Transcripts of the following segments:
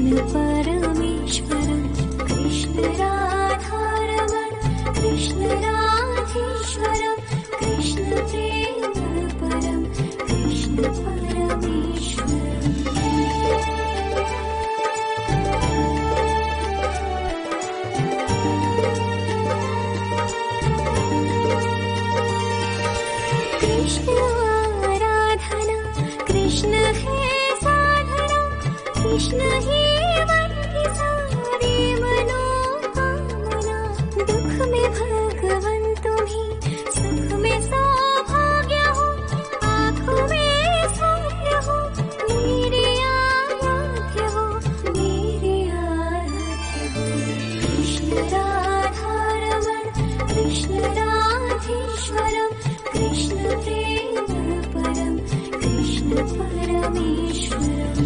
कृष्ण परमेश्वरं कृष्ण राधारमण कृष्ण राधेश्वरं कृष्ण प्रेम परं कृष्ण परमेश्वरम्। कृष्ण आराधना कृष्ण है साधना कृष्ण ही वही सारी मनोकामना। दुख में भगवान तुम्हीं सुख में सौभाग्य हो आँखों में सौभाग्य हो मेरे आराध्य हो मेरे आराध्य हो। कृष्ण राधारमण कृष्ण राधेश्वरं कृष्ण प्रेम परं कृष्ण परमेश्वरम्।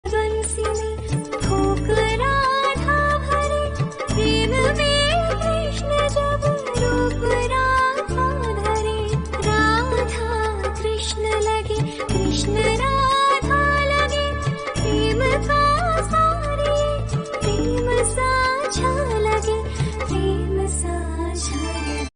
बंसी में ठोक राधा भरे प्रेम में कृष्ण जब रूप राधा धरे। राधा कृष्ण लगे कृष्ण राधा लगे प्रेम का सारे प्रेम साझा लगे प्रेम साझा लगे।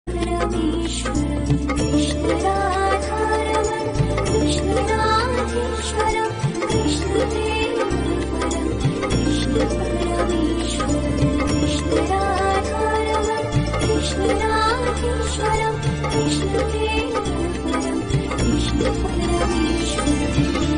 परमेश्वरं कृष्ण राधारमण कृष्ण राधेश्वरं कृष्ण प्रेम परं कृष्ण परमेश्वरं। कृष्ण राधारमण कृष्ण राधेश्वरं कृष्ण प्रेम परं कृष्ण परमेश्वरम्।